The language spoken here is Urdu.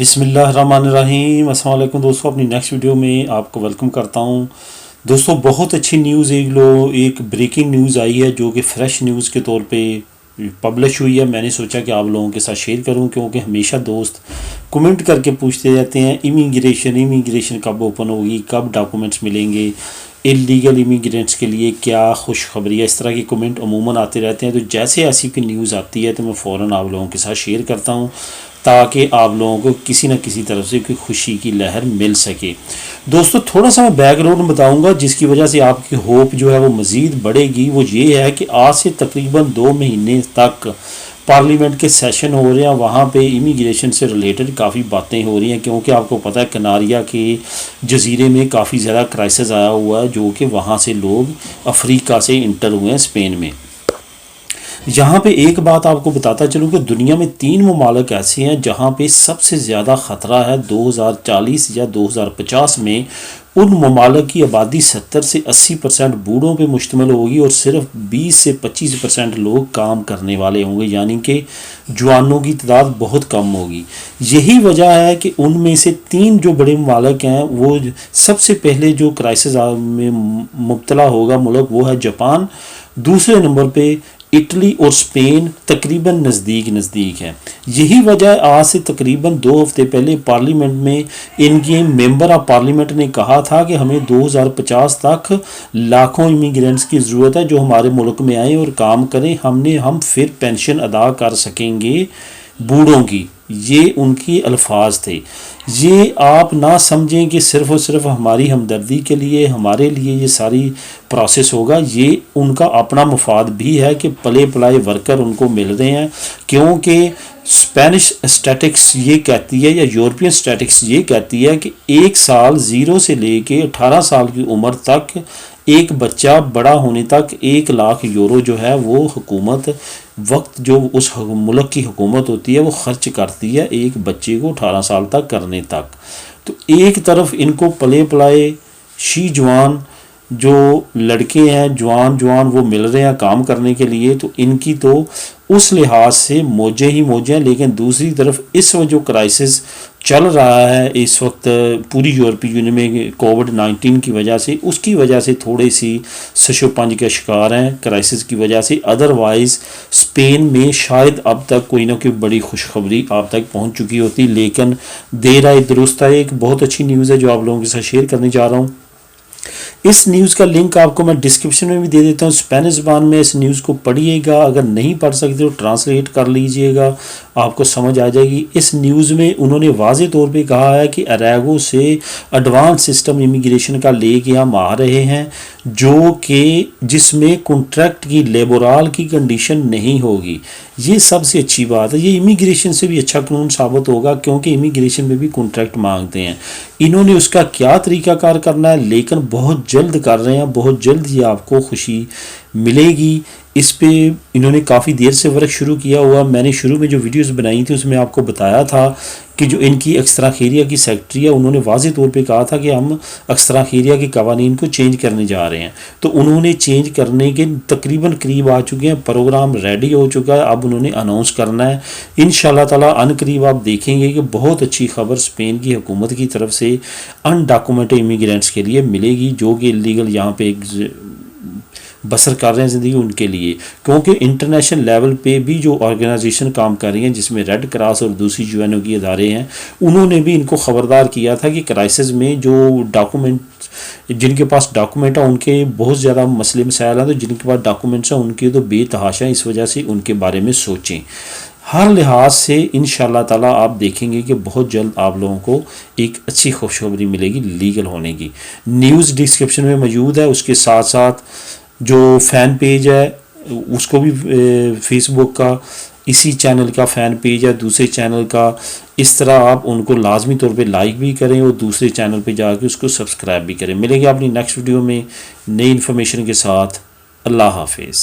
بسم اللہ الرحمن الرحیم۔ السلام علیکم دوستوں، اپنی نیکسٹ ویڈیو میں آپ کو ویلکم کرتا ہوں۔ دوستوں بہت اچھی نیوز ایک بریکنگ نیوز آئی ہے جو کہ فریش نیوز کے طور پہ پبلش ہوئی ہے۔ میں نے سوچا کہ آپ لوگوں کے ساتھ شیئر کروں، کیونکہ ہمیشہ دوست کمنٹ کر کے پوچھتے رہتے ہیں امیگریشن کب اوپن ہوگی، کب ڈاکومنٹس ملیں گے، انلیگل امیگرینٹس کے لیے کیا خوشخبری ہے۔ اس طرح کے کمنٹ عموماً آتے رہتے ہیں، تو جیسے ایسی کوئی نیوز آتی ہے تو میں فوراً آپ لوگوں کے ساتھ شیئر کرتا ہوں تاکہ آپ لوگوں کو کسی نہ کسی طرف سے کوئی خوشی کی لہر مل سکے۔ دوستو تھوڑا سا میں بیک گراؤنڈ بتاؤں گا جس کی وجہ سے آپ کی ہوپ جو ہے وہ مزید بڑھے گی۔ وہ یہ ہے کہ آج سے تقریباً 2 مہینے تک پارلیمنٹ کے سیشن ہو رہے ہیں، وہاں پہ امیگریشن سے ریلیٹڈ کافی باتیں ہو رہی ہیں، کیونکہ آپ کو پتہ ہے کناریا کے جزیرے میں کافی زیادہ کرائسس آیا ہوا ہے، جو کہ وہاں سے لوگ افریقہ سے انٹر ہوئے ہیں اسپین میں۔ یہاں پہ ایک بات آپ کو بتاتا چلوں کہ دنیا میں 3 ممالک ایسے ہیں جہاں پہ سب سے زیادہ خطرہ ہے 2040 یا 2050 میں ان ممالک کی آبادی 70 سے 80% بوڑھوں پہ مشتمل ہوگی اور صرف 20 سے 25% لوگ کام کرنے والے ہوں گے، یعنی کہ جوانوں کی تعداد بہت کم ہوگی۔ یہی وجہ ہے کہ ان میں سے 3 جو بڑے ممالک ہیں، وہ سب سے پہلے جو کرائسس میں مبتلا ہوگا ملک وہ ہے جاپان، دوسرے نمبر پہ اٹلی اور اسپین تقریباً نزدیک ہے۔ یہی وجہ آج سے تقریباً 2 ہفتے پہلے پارلیمنٹ میں ان کے ممبر آف پارلیمنٹ نے کہا تھا کہ ہمیں 2050 تک لاکھوں امیگرینٹس کی ضرورت ہے جو ہمارے ملک میں آئیں اور کام کریں، ہم پھر پینشن ادا کر سکیں گے بوڑھوں کی۔ یہ ان کی الفاظ تھے۔ یہ آپ نہ سمجھیں کہ صرف اور صرف ہماری ہمدردی کے لیے ہمارے لیے یہ ساری پروسیس ہوگا، یہ ان کا اپنا مفاد بھی ہے کہ پلے پلائے ورکر ان کو مل رہے ہیں، کیونکہ اسپینش اسٹیٹکس یہ کہتی ہے یا یورپین اسٹیٹکس یہ کہتی ہے کہ 1 سال 0 سے لے کے 18 سال کی عمر تک ایک بچہ بڑا ہونے تک 1 لاکھ یورو جو ہے وہ حکومت وقت جو اس ملک کی حکومت ہوتی ہے وہ خرچ کرتی ہے ایک بچے کو 18 سال تک کرنے تک۔ تو ایک طرف ان کو پلے پلائے جوان جو لڑکے ہیں جوان وہ مل رہے ہیں کام کرنے کے لیے، تو ان کی تو اس لحاظ سے موجیں ہی موجیں، لیکن دوسری طرف اس وقت جو کرائسس چل رہا ہے اس وقت پوری یورپی یونین میں کووڈ-19 کی وجہ سے، اس کی وجہ سے تھوڑے سی سشو پنج کے شکار ہیں کرائسس کی وجہ سے۔ ادروائز اسپین میں شاید اب تک کوئی نہ کوئی بڑی خوشخبری آپ تک پہنچ چکی ہوتی، لیکن دیر آئے درست آئے۔ ایک بہت اچھی نیوز ہے جو آپ لوگوں کے ساتھ شیئر کرنے جا رہا ہوں۔ اس نیوز کا لنک آپ کو میں ڈسکرپشن میں بھی دے دیتا ہوں، اسپینش زبان میں اس نیوز کو پڑھیے گا، اگر نہیں پڑھ سکتے تو ٹرانسلیٹ کر لیجئے گا، آپ کو سمجھ آ جائے گی۔ اس نیوز میں انہوں نے واضح طور پہ کہا ہے کہ اریگو سے ایڈوانس سسٹم امیگریشن کا لے کے ہم آ رہے ہیں، جو کہ جس میں کنٹریکٹ کی لیبورال کی کنڈیشن نہیں ہوگی۔ یہ سب سے اچھی بات ہے، یہ امیگریشن سے بھی اچھا قانون ثابت ہوگا، کیونکہ امیگریشن میں بھی کنٹریکٹ مانگتے ہیں۔ انہوں نے اس کا کیا طریقہ کار کرنا ہے، لیکن بہت جلد کر رہے ہیں، بہت جلد ہی آپ کو خوشی ملے گی۔ اس پہ انہوں نے کافی دیر سے ورک شروع کیا ہوا۔ میں نے شروع میں جو ویڈیوز بنائی تھی اس میں آپ کو بتایا تھا کہ جو ان کی ایکسترا خیریہ کی سیکٹری ہے، انہوں نے واضح طور پہ کہا تھا کہ ہم ایکسترا خیریہ کے قوانین کو چینج کرنے جا رہے ہیں، تو انہوں نے چینج کرنے کے تقریباً قریب آ چکے ہیں، پروگرام ریڈی ہو چکا ہے، اب انہوں نے اناؤنس کرنا ہے انشاءاللہ تعالیٰ۔ ان قریب آپ دیکھیں گے کہ بہت اچھی خبر اسپین کی حکومت کی طرف سے ان ڈاکومنٹ امیگرینٹس کے لیے ملے گی، جو کہ انلیگل یہاں پہ بسر کر رہے ہیں زندگی ان کے لیے، کیونکہ انٹرنیشنل لیول پہ بھی جو آرگنائزیشن کام کر رہی ہیں جس میں ریڈ کراس اور دوسری جو این او کی ادارے ہیں، انہوں نے بھی ان کو خبردار کیا تھا کہ کرائسس میں جو ڈاکومنٹ جن کے پاس ڈاکومنٹ ہیں ان کے بہت زیادہ مسئلے مسائل ہیں، تو جن کے پاس ڈاکومنٹس ہیں ان کے تو بے تحاشا، اس وجہ سے ان کے بارے میں سوچیں۔ ہر لحاظ سے انشاءاللہ تعالیٰ آپ دیکھیں گے کہ بہت جلد آپ لوگوں کو ایک اچھی خوشخبری ملے گی لیگل ہونے کی۔ نیوز ڈسکرپشن میں موجود ہے، اس کے ساتھ ساتھ جو فین پیج ہے اس کو بھی فیس بک کا اسی چینل کا فین پیج ہے، دوسرے چینل کا، اس طرح آپ ان کو لازمی طور پہ لائک بھی کریں اور دوسرے چینل پہ جا کے اس کو سبسکرائب بھی کریں۔ ملیں گے اپنی نیکسٹ ویڈیو میں نئی انفارمیشن کے ساتھ۔ اللہ حافظ۔